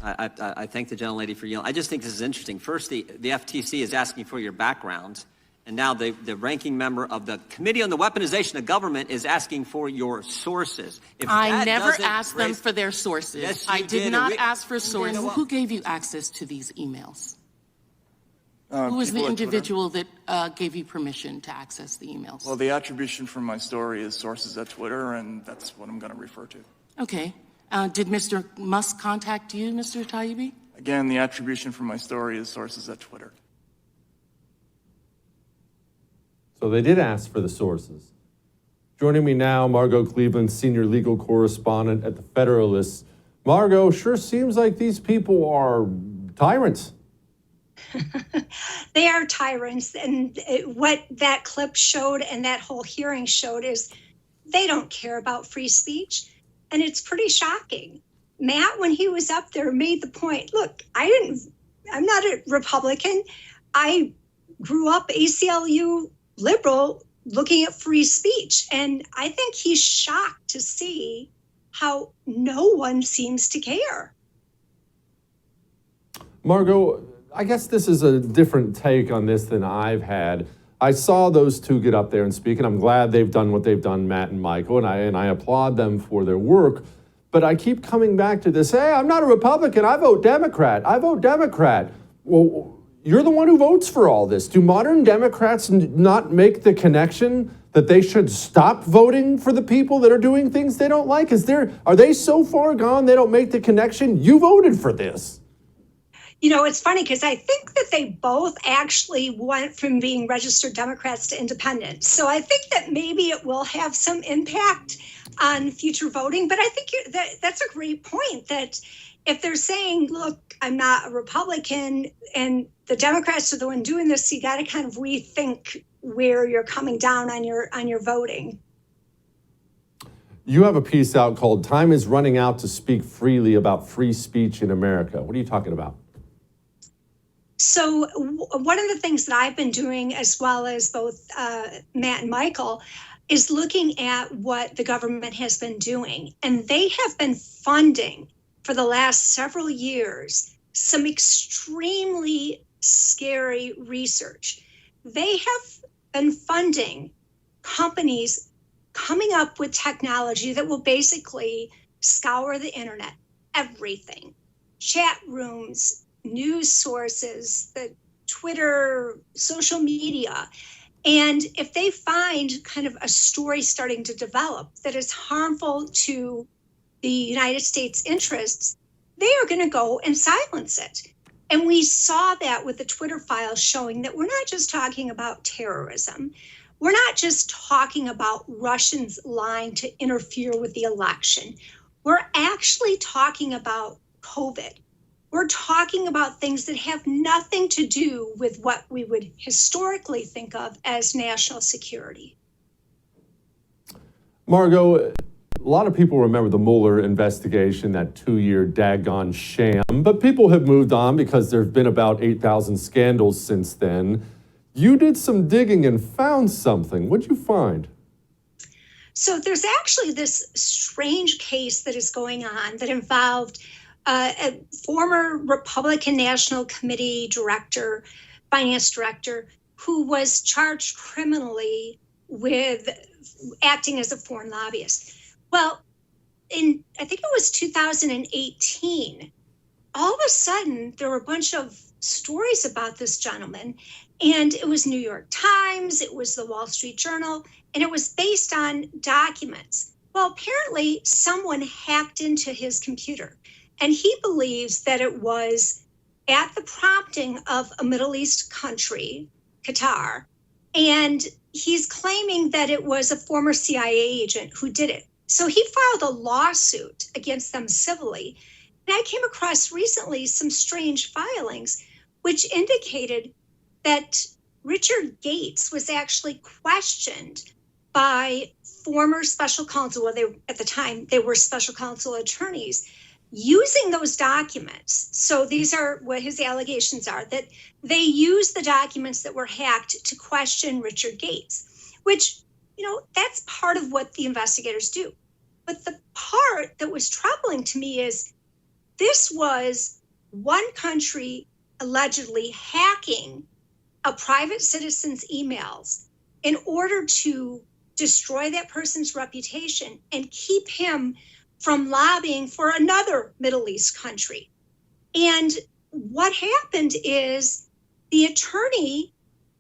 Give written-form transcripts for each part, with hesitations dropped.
I thank the gentlelady for yielding. I just think this is interesting. First, the FTC is asking for your background, and now the ranking member of the Committee on the Weaponization of Government is asking for your sources. I never asked them for their sources. Yes, I you did not ask for sources. Who gave you access to these emails? Who was the People at individual that gave you permission to access the emails? Well, the attribution from my story is sources at Twitter, and that's what I'm going to refer to. Okay. Did Mr. Musk contact you, Mr. Taibbi? Again, the attribution from my story is sources at Twitter. So they did ask for the sources. Joining me now, Margot Cleveland, senior legal correspondent at the Federalist. Margot, sure seems like these people are tyrants. They are tyrants, and what that clip showed and that whole hearing showed is they don't care about free speech, and it's pretty shocking. Matt, when he was up there, made the point, look, I'm not a Republican. I grew up ACLU liberal looking at free speech, and I think he's shocked to see how no one seems to care. Margot, I guess this is a different take on this than I've had. I saw those two get up there and speak, and I'm glad they've done what they've done, Matt and Michael, and I applaud them for their work. But I keep coming back to this, hey, I'm not a Republican, I vote Democrat. Well, you're the one who votes for all this. Do modern Democrats not make the connection that they should stop voting for the people that are doing things they don't like? Are they so far gone they don't make the connection? You voted for this. You know, it's funny because I think that they both actually went from being registered Democrats to independents. So I think that maybe it will have some impact on future voting. But I think that's a great point, that if they're saying, look, I'm not a Republican and the Democrats are the one doing this, you got to kind of rethink where you're coming down on your voting. You have a piece out called Time is Running Out to Speak Freely About Free Speech in America. What are you talking about? So one of the things that I've been doing, as well as both Matt and Michael, is looking at what the government has been doing. And they have been funding for the last several years some extremely scary research. They have been funding companies coming up with technology that will basically scour the internet, everything, chat rooms, news sources, the Twitter, social media. And if they find kind of a story starting to develop that is harmful to the United States interests, they are going to go and silence it. And we saw that with the Twitter files showing that we're not just talking about terrorism. We're not just talking about Russians lying to interfere with the election. We're actually talking about COVID. We're talking about things that have nothing to do with what we would historically think of as national security. Margot, a lot of people remember the Mueller investigation, that 2-year daggone sham, but people have moved on because there have been about 8,000 scandals since then. You did some digging and found something. What'd you find? So there's actually this strange case that is going on that involved a former Republican National Committee director, finance director, who was charged criminally with acting as a foreign lobbyist. Well, I think it was 2018, all of a sudden there were a bunch of stories about this gentleman, and it was New York Times, it was the Wall Street Journal, and it was based on documents. Well, apparently someone hacked into his computer. And he believes that it was at the prompting of a Middle East country, Qatar, and he's claiming that it was a former CIA agent who did it. So he filed a lawsuit against them civilly. And I came across recently some strange filings which indicated that Richard Gates was actually questioned by former special counsel, at the time they were special counsel attorneys, using those documents. So these are what his allegations are, that they used the documents that were hacked to question Richard Gates, which, that's part of what the investigators do. But the part that was troubling to me is this was one country allegedly hacking a private citizen's emails in order to destroy that person's reputation and keep him from lobbying for another Middle East country. And what happened is the attorney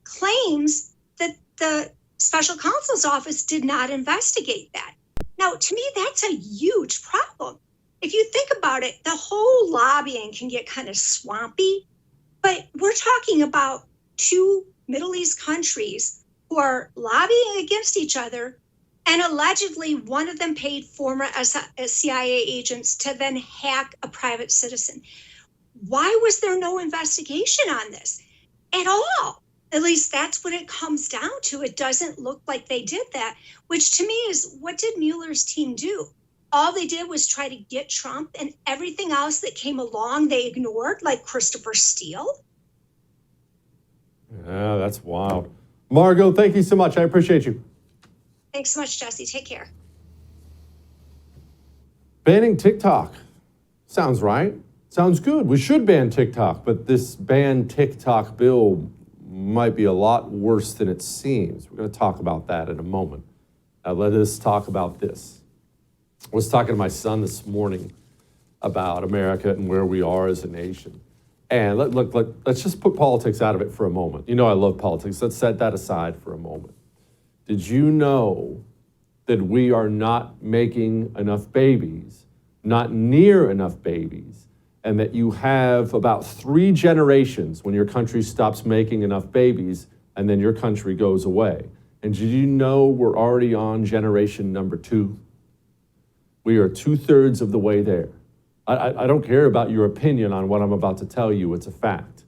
claims that the special counsel's office did not investigate that. Now, to me, that's a huge problem. If you think about it, the whole lobbying can get kind of swampy, but we're talking about two Middle East countries who are lobbying against each other, and allegedly one of them paid former CIA agents to then hack a private citizen. Why was there no investigation on this at all? At least that's what it comes down to. It doesn't look like they did that, which to me is, what did Mueller's team do? All they did was try to get Trump, and everything else that came along they ignored, like Christopher Steele. Yeah, that's wild. Margot, thank you so much. I appreciate you. Thanks so much, Jesse. Take care. Banning TikTok. Sounds right. Sounds good. We should ban TikTok, but this ban TikTok bill might be a lot worse than it seems. We're going to talk about that in a moment. Let us talk about this. I was talking to my son this morning about America and where we are as a nation. And let's just put politics out of it for a moment. You know I love politics. Let's set that aside for a moment. Did you know that we are not making enough babies, not near enough babies, and that you have about 3 generations when your country stops making enough babies and then your country goes away? And did you know we're already on generation number 2? We are 2/3 of the way there. I don't care about your opinion on what I'm about to tell you. It's a fact.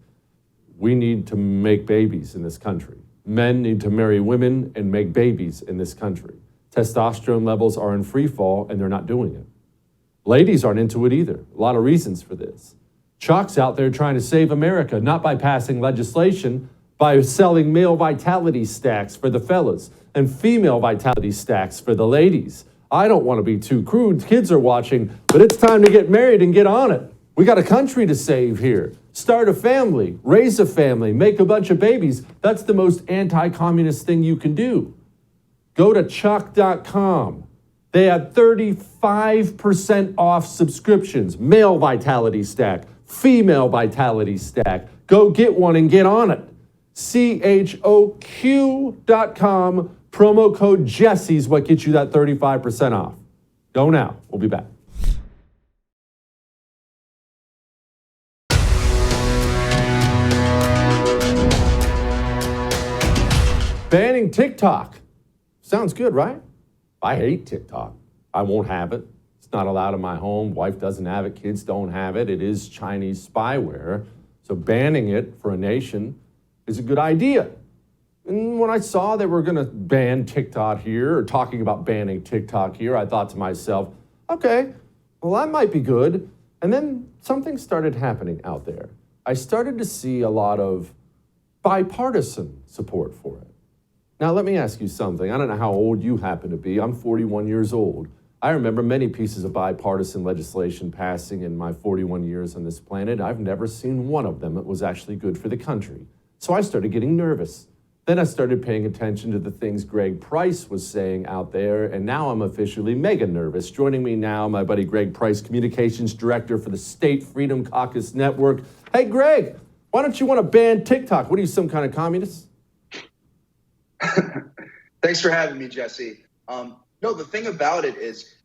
We need to make babies in this country. Men need to marry women and make babies in this country. Testosterone levels are in free fall and they're not doing it. Ladies aren't into it either. A lot of reasons for this. Chuck's out there trying to save America, not by passing legislation, by selling male vitality stacks for the fellas and female vitality stacks for the ladies. I don't want to be too crude. Kids are watching, but it's time to get married and get on it. We got a country to save here. Start a family, raise a family, make a bunch of babies. That's the most anti-communist thing you can do. Go to Chuck.com. They have 35% off subscriptions. Male vitality stack, female vitality stack. Go get one and get on it. CHOQ.com. Promo code Jesse is what gets you that 35% off. Go now. We'll be back. Banning TikTok. Sounds good, right? I hate TikTok. I won't have it. It's not allowed in my home. Wife doesn't have it. Kids don't have it. It is Chinese spyware. So banning it for a nation is a good idea. And when I saw they were going to ban TikTok here, or talking about banning TikTok here, I thought to myself, okay, well, that might be good. And then something started happening out there. I started to see a lot of bipartisan support for it. Now, let me ask you something. I don't know how old you happen to be. I'm 41 years old. I remember many pieces of bipartisan legislation passing in my 41 years on this planet. I've never seen one of them that was actually good for the country. So I started getting nervous. Then I started paying attention to the things Greg Price was saying out there, and now I'm officially mega nervous. Joining me now, my buddy Greg Price, Communications Director for the State Freedom Caucus Network. Hey, Greg, why don't you want to ban TikTok? What are you, some kind of communist? Thanks for having me, Jesse. No, the thing about it is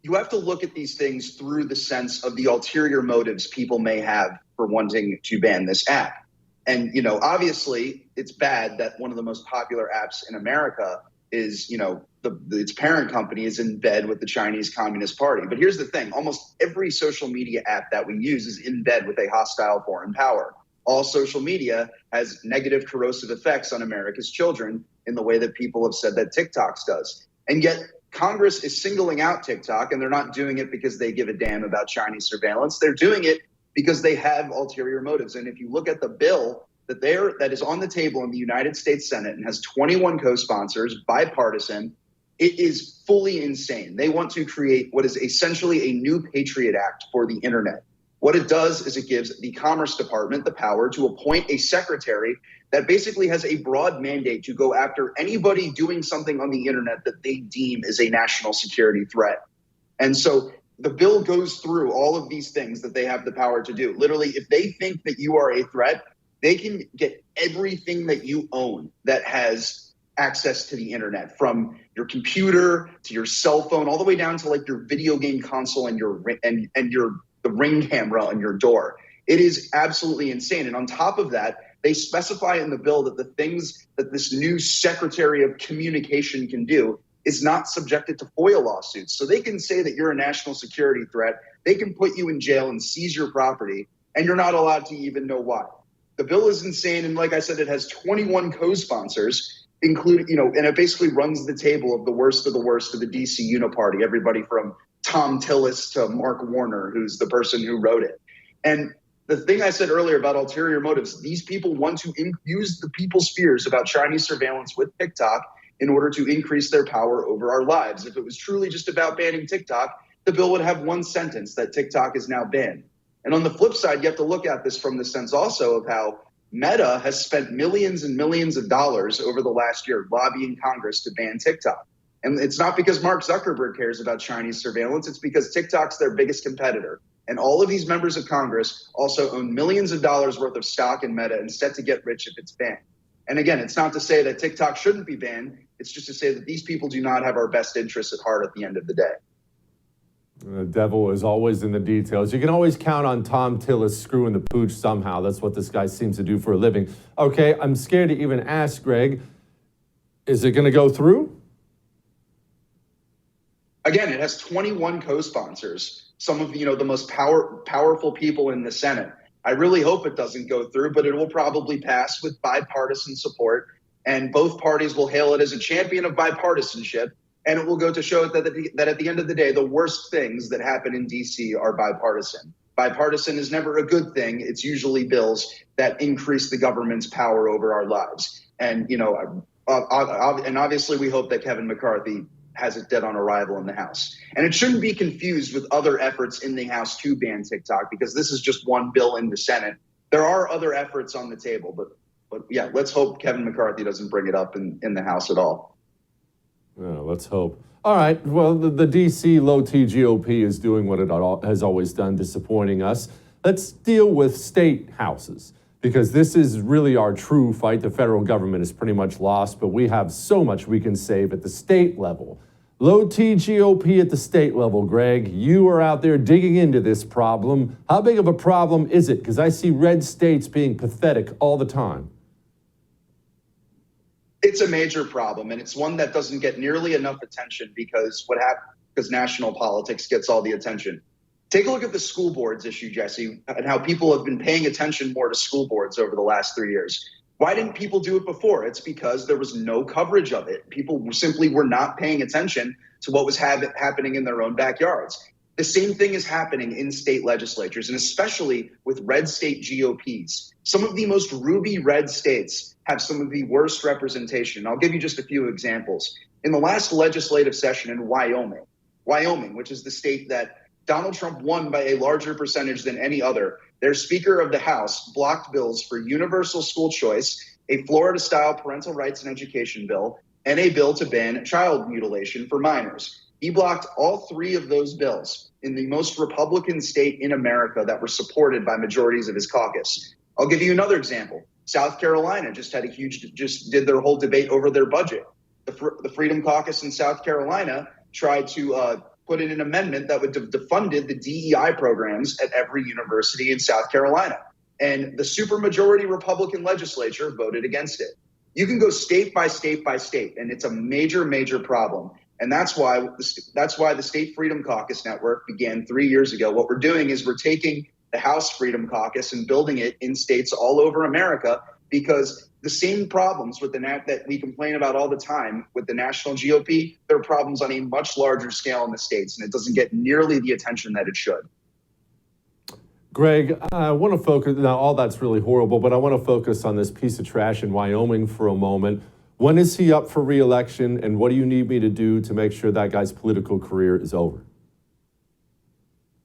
you have to look at these things through the sense of the ulterior motives people may have for wanting to ban this app. And, you know, obviously it's bad that one of the most popular apps in America is, you know, its parent company is in bed with the Chinese Communist Party. But here's the thing. Almost every social media app that we use is in bed with a hostile foreign power. All social media has negative corrosive effects on America's children in the way that people have said that TikTok's does. And yet Congress is singling out TikTok, and they're not doing it because they give a damn about Chinese surveillance. They're doing it because they have ulterior motives. And if you look at the bill that is on the table in the United States Senate and has 21 co-sponsors, bipartisan, It is fully insane. They want to create what is essentially a new Patriot Act for the internet. What it does is it gives the Commerce Department the power to appoint a secretary that basically has a broad mandate to go after anybody doing something on the internet that they deem is a national security threat. And so the bill goes through all of these things that they have the power to do. Literally, if they think that you are a threat, they can get everything that you own that has access to the internet, from your computer to your cell phone, all the way down to like your video game console and the Ring camera on your door. It is absolutely insane. And on top of that, they specify in the bill that the things that this new Secretary of Communication can do is not subjected to FOIA lawsuits. So they can say that you're a national security threat. They can put you in jail and seize your property, and you're not allowed to even know why. The bill is insane. And like I said, it has 21 co-sponsors, including, and it basically runs the table of the worst of the DC Uniparty, everybody from Tom Tillis to Mark Warner, who's the person who wrote it. And the thing I said earlier about ulterior motives, these people want to use the people's fears about Chinese surveillance with TikTok in order to increase their power over our lives. If it was truly just about banning TikTok, the bill would have one sentence, that TikTok is now banned. And on the flip side, you have to look at this from the sense also of how Meta has spent millions and millions of dollars over the last year lobbying Congress to ban TikTok. And it's not because Mark Zuckerberg cares about Chinese surveillance. It's because TikTok's their biggest competitor. And all of these members of Congress also own millions of dollars worth of stock in Meta and set to get rich if it's banned. And again, it's not to say that TikTok shouldn't be banned. It's just to say that these people do not have our best interests at heart at the end of the day. The devil is always in the details. You can always count on Tom Tillis screwing the pooch somehow. That's what this guy seems to do for a living. Okay, I'm scared to even ask, Greg, is it going to go through? Again, it has 21 co-sponsors, some of the most powerful people in the Senate. I really hope it doesn't go through, but it will probably pass with bipartisan support, and both parties will hail it as a champion of bipartisanship. And it will go to show that at the end of the day, the worst things that happen in D.C. are bipartisan. Bipartisan is never a good thing. It's usually bills that increase the government's power over our lives. And, and obviously we hope that Kevin McCarthy has it dead on arrival in the House. And it shouldn't be confused with other efforts in the House to ban TikTok, because this is just one bill in the Senate. There are other efforts on the table, but yeah, let's hope Kevin McCarthy doesn't bring it up in the House at all. Let's hope. All right. Well, the D.C. low-T GOP is doing what it has always done, disappointing us. Let's deal with state houses, because this is really our true fight. The federal government is pretty much lost, but we have so much we can save at the state level. Low-T GOP at the state level, Greg. You are out there digging into this problem. How big of a problem is it? Because I see red states being pathetic all the time. It's a major problem, and it's one that doesn't get nearly enough attention because national politics gets all the attention. Take a look at the school boards issue, Jesse, and how people have been paying attention more to school boards over the last 3 years. Why didn't people do it before? It's because there was no coverage of it. People simply were not paying attention to what was happening in their own backyards. The same thing is happening in state legislatures, and especially with red state GOPs. Some of the most ruby red states have some of the worst representation. I'll give you just a few examples. In the last legislative session in Wyoming, which is the state that Donald Trump won by a larger percentage than any other, their Speaker of the House blocked bills for universal school choice, a Florida-style parental rights and education bill, and a bill to ban child mutilation for minors. He blocked all three of those bills in the most Republican state in America that were supported by majorities of his caucus. I'll give you another example. South Carolina just did their whole debate over their budget. The Freedom Caucus in South Carolina tried to put in an amendment that would defunded the DEI programs at every university in South Carolina. And the supermajority Republican legislature voted against it. You can go state by state by state, and it's a major, major problem. And that's why the State Freedom Caucus Network began 3 years ago. What we're doing is we're taking the House Freedom Caucus and building it in states all over America, because the same problems that we complain about all the time with the national GOP, there are problems on a much larger scale in the states, and it doesn't get nearly the attention that it should. Greg, I want to focus, now all that's really horrible, but I want to focus on this piece of trash in Wyoming for a moment. When is he up for re-election, and what do you need me to do to make sure that guy's political career is over?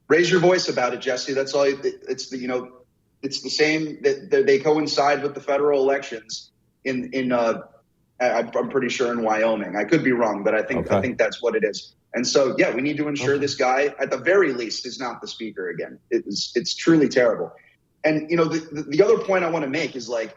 Raise your voice about it, Jesse. That's all. It's the same. That they coincide with the federal elections I'm pretty sure in Wyoming. I could be wrong, but I think that's what it is. And so, yeah, we need to ensure this guy, at the very least, is not the speaker again. It's truly terrible. And the other point I want to make is, like,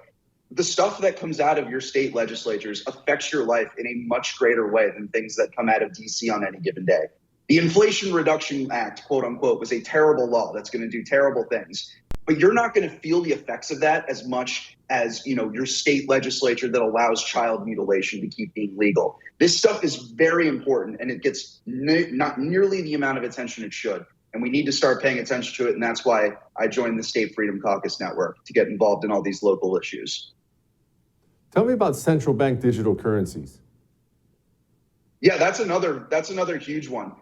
the stuff that comes out of your state legislatures affects your life in a much greater way than things that come out of DC on any given day. The Inflation Reduction Act, quote unquote, was a terrible law that's going to do terrible things. But you're not going to feel the effects of that as much as, your state legislature that allows child mutilation to keep being legal. This stuff is very important, and it gets not nearly the amount of attention it should. And we need to start paying attention to it. And that's why I joined the State Freedom Caucus Network, to get involved in all these local issues. Tell me about central bank digital currencies. Yeah, that's another huge one.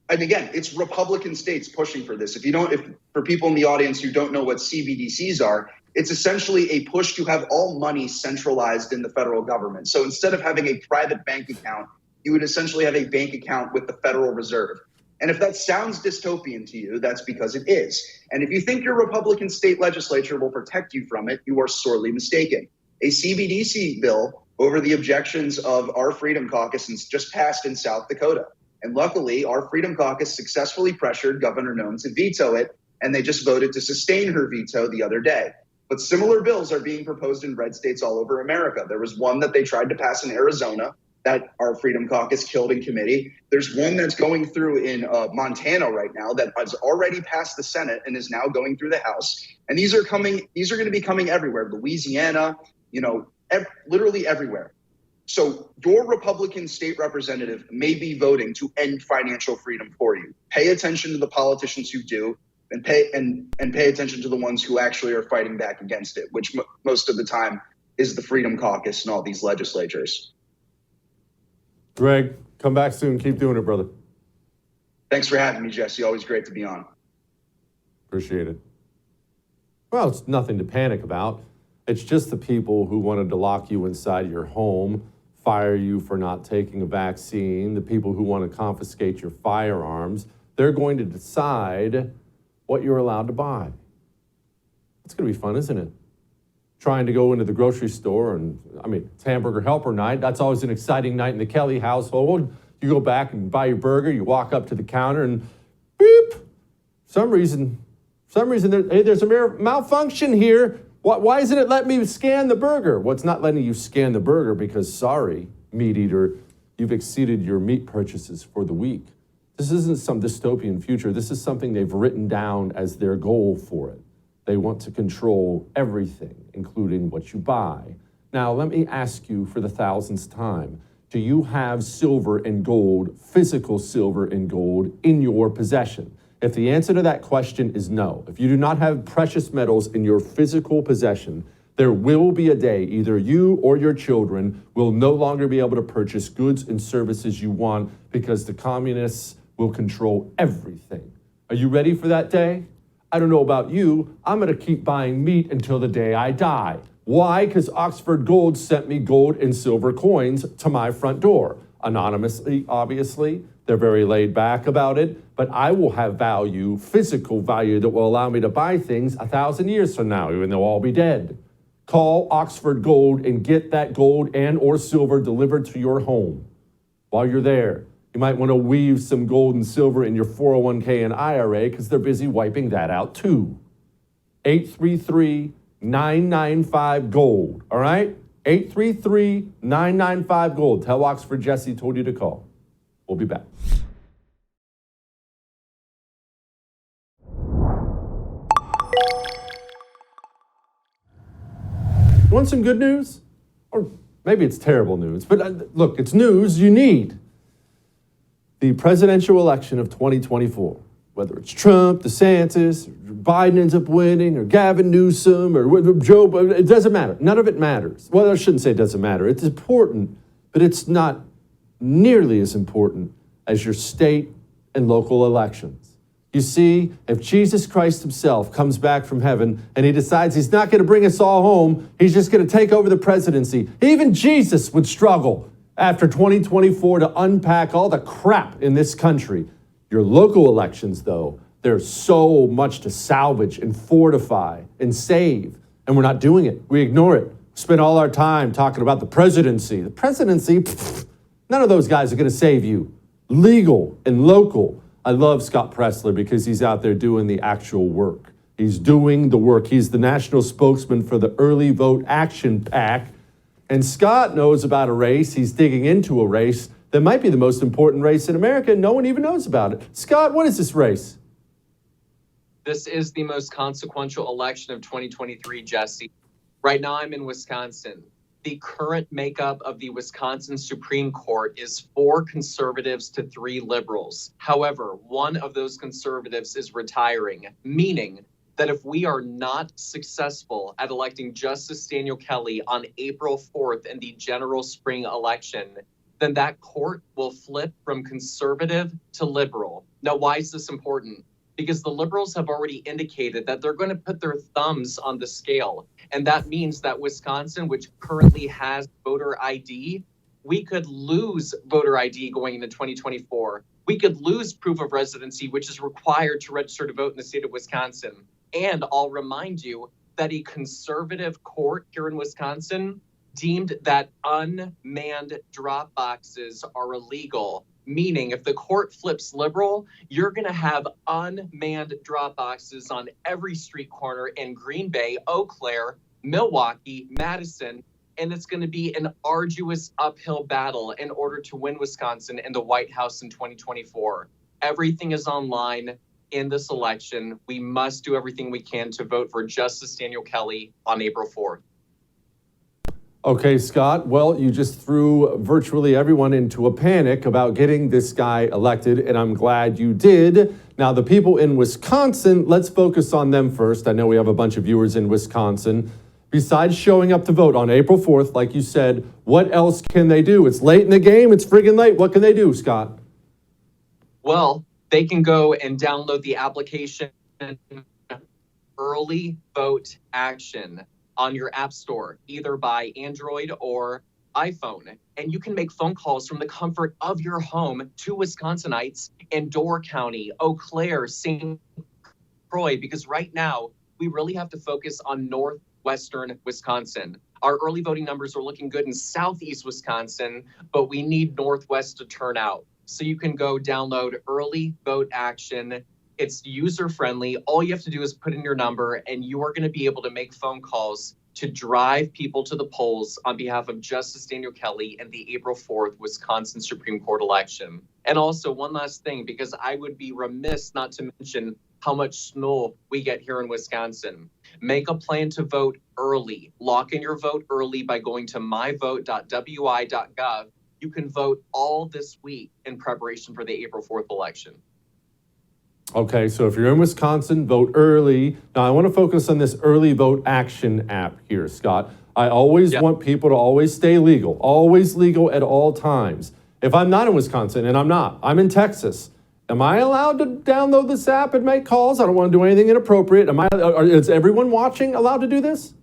And again, it's Republican states pushing for this. If for people in the audience who don't know what CBDCs are, it's essentially a push to have all money centralized in the federal government. So instead of having a private bank account, you would essentially have a bank account with the Federal Reserve. And if that sounds dystopian to you, that's because it is. And if you think your Republican state legislature will protect you from it, you are sorely mistaken. A CBDC bill over the objections of our Freedom Caucus just passed in South Dakota. And luckily, our Freedom Caucus successfully pressured Governor Nome to veto it, and they just voted to sustain her veto the other day. But similar bills are being proposed in red states all over America. There was one that they tried to pass in Arizona that our Freedom Caucus killed in committee. There's one that's going through in Montana right now that has already passed the Senate and is now going through the House. And these are going to be coming everywhere. Louisiana, literally everywhere. So your Republican state representative may be voting to end financial freedom for you. Pay attention to the politicians who do, and pay attention to the ones who actually are fighting back against it, which most of the time is the Freedom Caucus and all these legislatures. Greg, come back soon. Keep doing it, brother. Thanks for having me, Jesse. Always great to be on. Appreciate it. Well, it's nothing to panic about. It's just the people who wanted to lock you inside your home, fire you for not taking a vaccine, the people who want to confiscate your firearms. They're going to decide what you're allowed to buy. It's going to be fun, isn't it? Trying to go into the grocery store it's hamburger helper night. That's always an exciting night in the Kelly household. You go back and buy your burger, you walk up to the counter and beep. Some reason there's a malfunction here. Why isn't it letting me scan the burger? Well, it's not letting you scan the burger because, sorry, meat eater, you've exceeded your meat purchases for the week. This isn't some dystopian future. This is something they've written down as their goal for it. They want to control everything, including what you buy. Now, let me ask you for the 1,000th time, do you have silver and gold, physical silver and gold, in your possession? If the answer to that question is no, if you do not have precious metals in your physical possession, there will be a day either you or your children will no longer be able to purchase goods and services you want because the communists will control everything. Are you ready for that day? I don't know about you. I'm going to keep buying meat until the day I die. Why? Because Oxford Gold sent me gold and silver coins to my front door. Anonymously, obviously. They're very laid back about it, but I will have value, physical value, that will allow me to buy things 1,000 years from now, even though I'll be dead. Call Oxford Gold and get that gold and or silver delivered to your home. While you're there, you might want to weave some gold and silver in your 401k and IRA because they're busy wiping that out too. 833-995-GOLD, all right? 833-995-GOLD. Tell Oxford Jesse told you to call. We'll be back. You want some good news? Or maybe it's terrible news, but look, it's news you need. The presidential election of 2024, whether it's Trump, DeSantis, or Biden ends up winning, or Gavin Newsom, or Joe, it doesn't matter. None of it matters. Well, I shouldn't say it doesn't matter. It's important, but it's not nearly as important as your state and local elections. You see, if Jesus Christ himself comes back from heaven and he decides he's not going to bring us all home, he's just going to take over the presidency. Even Jesus would struggle after 2024 to unpack all the crap in this country. Your local elections, though, there's so much to salvage and fortify and save, and we're not doing it. We ignore it. Spend all our time talking about the presidency. The presidency, none of those guys are going to save you. Legal and local. I love Scott Presler because he's out there doing the actual work. He's doing the work. He's the national spokesman for the Early Vote Action PAC. And Scott knows about a race. He's digging into a race that might be the most important race in America. No one even knows about it. Scott, what is this race? This is the most consequential election of 2023, Jesse. Right now I'm in Wisconsin. The current makeup of the Wisconsin Supreme Court is 4 conservatives to 3 liberals. However, one of those conservatives is retiring, meaning that if we are not successful at electing Justice Daniel Kelly on April 4th in the general spring election, then that court will flip from conservative to liberal. Now, why is this important? Because the liberals have already indicated that they're going to put their thumbs on the scale. And that means that Wisconsin, which currently has voter ID, we could lose voter ID going into 2024. We could lose proof of residency, which is required to register to vote in the state of Wisconsin. And I'll remind you that a conservative court here in Wisconsin deemed that unmanned drop boxes are illegal. Meaning, if the court flips liberal, you're going to have unmanned drop boxes on every street corner in Green Bay, Eau Claire, Milwaukee, Madison, and it's going to be an arduous uphill battle in order to win Wisconsin in the White House in 2024. Everything is online in this election. We must do everything we can to vote for Justice Daniel Kelly on April 4th. Okay, Scott, well, you just threw virtually everyone into a panic about getting this guy elected, and I'm glad you did. Now, the people in Wisconsin, let's focus on them first. I know we have a bunch of viewers in Wisconsin. Besides showing up to vote on April 4th, like you said, what else can they do? It's late in the game. It's friggin' late. What can they do, Scott? Well, they can go and download the application Early Vote Action on your app store, either by Android or iPhone. And you can make phone calls from the comfort of your home to Wisconsinites in Door County, Eau Claire, St. Croix, because right now we really have to focus on northwestern Wisconsin. Our early voting numbers are looking good in southeast Wisconsin, but we need northwest to turn out. So you can go download Early Vote Action. It's user-friendly. All you have to do is put in your number, and you are going to be able to make phone calls to drive people to the polls on behalf of Justice Daniel Kelly in the April 4th Wisconsin Supreme Court election. And also, one last thing, because I would be remiss not to mention how much snow we get here in Wisconsin. Make a plan to vote early. Lock in your vote early by going to myvote.wi.gov. You can vote all this week in preparation for the April 4th election. Okay, so if you're in Wisconsin, vote early. Now, I want to focus on this Early Vote Action app here, Scott. I always want people to always stay legal at all times. If I'm not in Wisconsin, and I'm in Texas, am I allowed to download this app and make calls? I don't want to do anything inappropriate. Is everyone watching allowed to do this?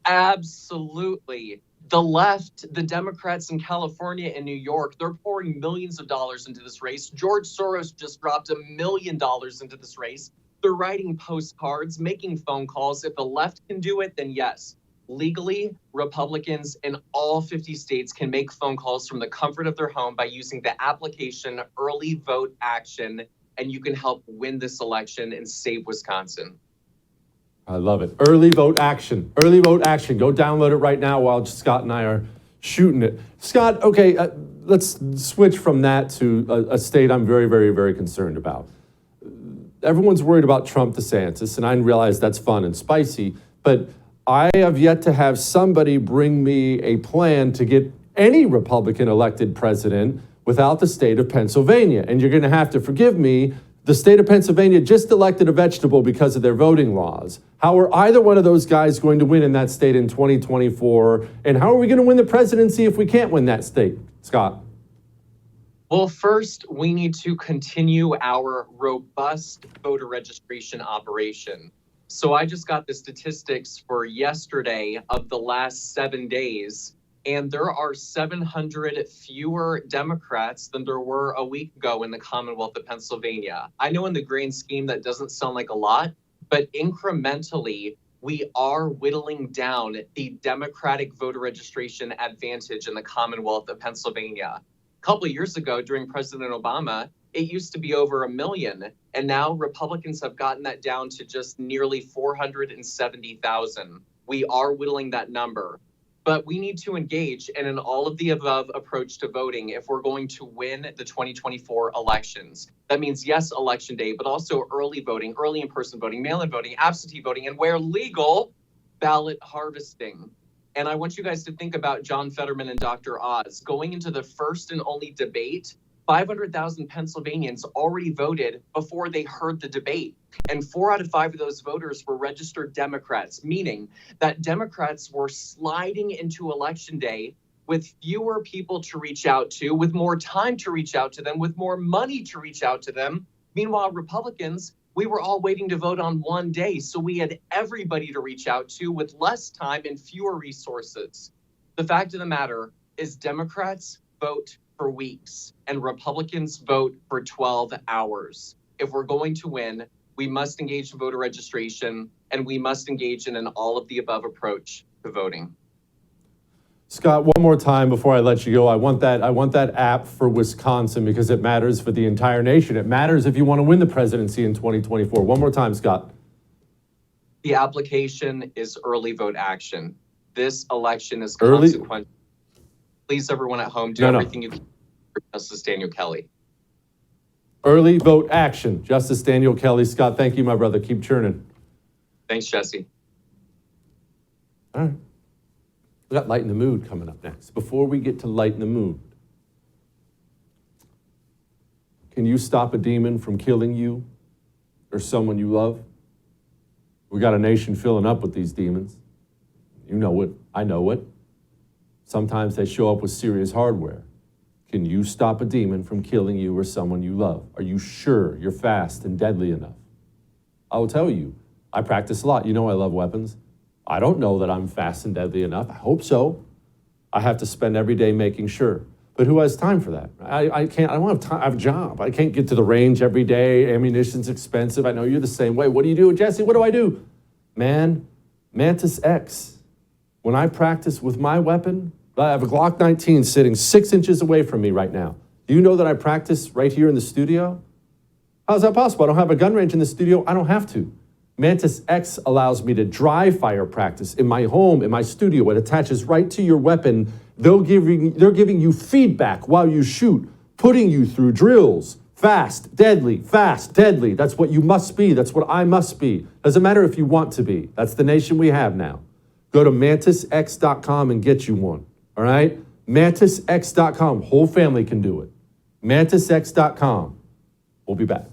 Absolutely. The left, the Democrats in California and New York, they're pouring millions of dollars into this race. George Soros just dropped $1 million into this race. They're writing postcards, making phone calls. If the left can do it, then yes. Legally, Republicans in all 50 states can make phone calls from the comfort of their home by using the application Early Vote Action, and you can help win this election and save Wisconsin. I love it. Early Vote Action. Early Vote Action. Go download it right now while Scott and I are shooting it. Scott, okay, let's switch from that to a state I'm very, very, very concerned about. Everyone's worried about Trump DeSantis, and I realize that's fun and spicy, but I have yet to have somebody bring me a plan to get any Republican elected president without the state of Pennsylvania. And you're going to have to forgive me. The state of Pennsylvania just elected a vegetable because of their voting laws. How are either one of those guys going to win in that state in 2024? And how are we going to win the presidency if we can't win that state, Scott? Well, first, we need to continue our robust voter registration operation. So I just got the statistics for yesterday of the last 7 days, and there are 700 fewer Democrats than there were a week ago in the Commonwealth of Pennsylvania. I know in the grand scheme that doesn't sound like a lot, but incrementally, we are whittling down the Democratic voter registration advantage in the Commonwealth of Pennsylvania. A couple of years ago, during President Obama, it used to be over 1 million, and now Republicans have gotten that down to just nearly 470,000. We are whittling that number, but we need to engage in an all of the above approach to voting if we're going to win the 2024 elections. That means, yes, election day, but also early voting, early in-person voting, mail-in voting, absentee voting, and where legal, ballot harvesting. And I want you guys to think about John Fetterman and Dr. Oz. Going into the first and only debate, 500,000 Pennsylvanians already voted before they heard the debate. And 4 out of 5 of those voters were registered Democrats, meaning that Democrats were sliding into Election Day with fewer people to reach out to, with more time to reach out to them, with more money to reach out to them. Meanwhile, Republicans, we were all waiting to vote on one day, so we had everybody to reach out to with less time and fewer resources. The fact of the matter is Democrats vote for weeks and Republicans vote for 12 hours. If we're going to win, we must engage in voter registration and we must engage in an all of the above approach to voting. Scott, one more time before I let you go. I want that app for Wisconsin because it matters for the entire nation. It matters if you want to win the presidency in 2024. One more time, Scott. The application is Early Vote Action. This election is Early- consequential. Please, everyone at home, do everything you can for Justice Daniel Kelly. Early Vote Action. Justice Daniel Kelly. Scott, thank you, my brother. Keep churning. Thanks, Jesse. All right. We got Lighten the Mood coming up next. Before we get to Lighten the Mood, can you stop a demon from killing you or someone you love? We got a nation filling up with these demons. You know it. I know it. Sometimes they show up with serious hardware. Can you stop a demon from killing you or someone you love? Are you sure you're fast and deadly enough? I will tell you, I practice a lot. You know I love weapons. I don't know that I'm fast and deadly enough. I hope so. I have to spend every day making sure. But who has time for that? I can't, I don't have time. I have a job. I can't get to the range every day. Ammunition's expensive. I know you're the same way. What do you do? Jesse, what do I do? Man, Mantis X. When I practice with my weapon, I have a Glock 19 sitting 6 inches away from me right now. Do you know that I practice right here in the studio? How is that possible? I don't have a gun range in the studio. I don't have to. Mantis X allows me to dry fire practice in my home, in my studio. It attaches right to your weapon. They're giving you feedback while you shoot, putting you through drills. Fast, deadly, fast, deadly. That's what you must be. That's what I must be. Doesn't matter if you want to be. That's the nation we have now. Go to mantisx.com and get you one. All right? mantisx.com. Whole family can do it. mantisx.com. We'll be back.